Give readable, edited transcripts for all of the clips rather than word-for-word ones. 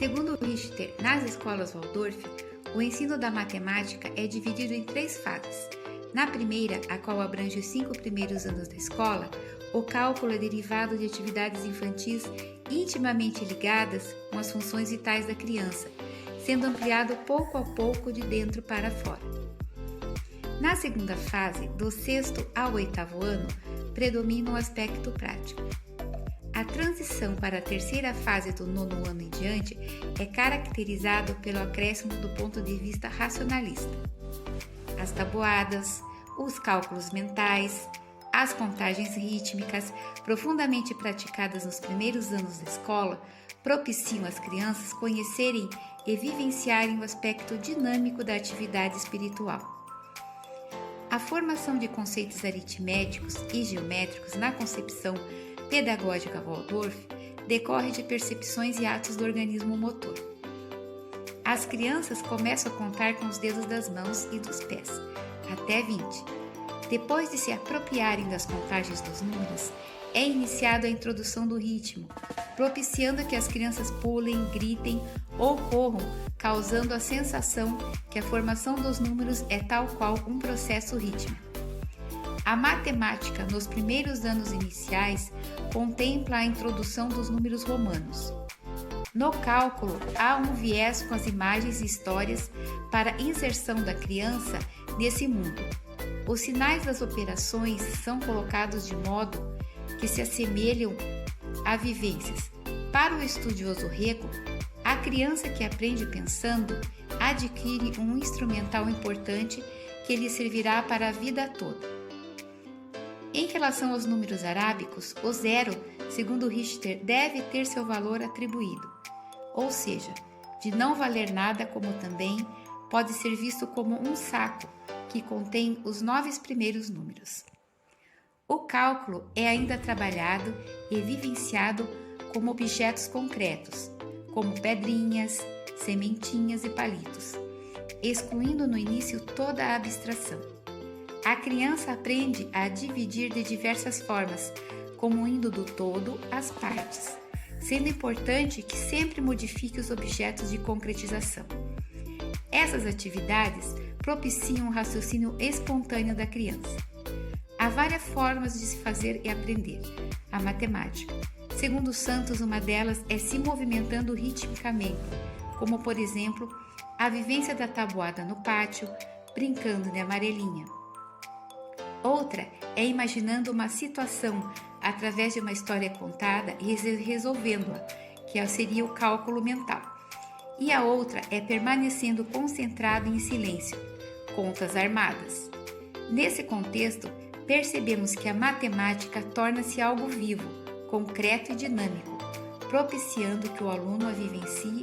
Segundo Richter, nas escolas Waldorf, o ensino da matemática é dividido em 3 fases. Na primeira, a qual abrange os 5 primeiros anos da escola, o cálculo é derivado de atividades infantis intimamente ligadas com as funções vitais da criança, sendo ampliado pouco a pouco de dentro para fora. Na segunda fase, do 6º ao 8º ano, predomina o aspecto prático. A transição para a terceira fase do 9º ano em diante é caracterizado pelo acréscimo do ponto de vista racionalista. As tabuadas, os cálculos mentais, as contagens rítmicas, profundamente praticadas nos primeiros anos da escola, propiciam as crianças conhecerem e vivenciarem o aspecto dinâmico da atividade espiritual. A formação de conceitos aritméticos e geométricos na concepção pedagógica Waldorf decorre de percepções e atos do organismo motor. As crianças começam a contar com os dedos das mãos e dos pés, até 20. Depois de se apropriarem das contagens dos números, é iniciada a introdução do ritmo, propiciando que as crianças pulem, gritem ou corram, causando a sensação que a formação dos números é tal qual um processo rítmico. A matemática, nos primeiros anos iniciais, contempla a introdução dos números romanos. No cálculo, há um viés com as imagens e histórias para a inserção da criança nesse mundo. Os sinais das operações são colocados de modo que se assemelham a vivências. Para o estudioso Rego, a criança que aprende pensando adquire um instrumental importante que lhe servirá para a vida toda. Em relação aos números arábicos, o 0, segundo Richter, deve ter seu valor atribuído, ou seja, de não valer nada, como também pode ser visto como um saco que contém os 9 primeiros números. O cálculo é ainda trabalhado e vivenciado como objetos concretos, como pedrinhas, sementinhas e palitos, excluindo no início toda a abstração. A criança aprende a dividir de diversas formas, como indo do todo às partes, sendo importante que sempre modifique os objetos de concretização. Essas atividades propiciam o raciocínio espontâneo da criança. Há várias formas de se fazer e aprender a matemática. Segundo Santos, uma delas é se movimentando ritmicamente, como, por exemplo, a vivência da tabuada no pátio, brincando de amarelinha. Outra é imaginando uma situação através de uma história contada e resolvendo-a, que seria o cálculo mental. E a outra é permanecendo concentrado em silêncio, contas armadas. Nesse contexto, percebemos que a matemática torna-se algo vivo, concreto e dinâmico, propiciando que o aluno a vivencie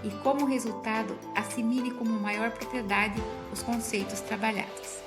e, como resultado, assimile como maior propriedade os conceitos trabalhados.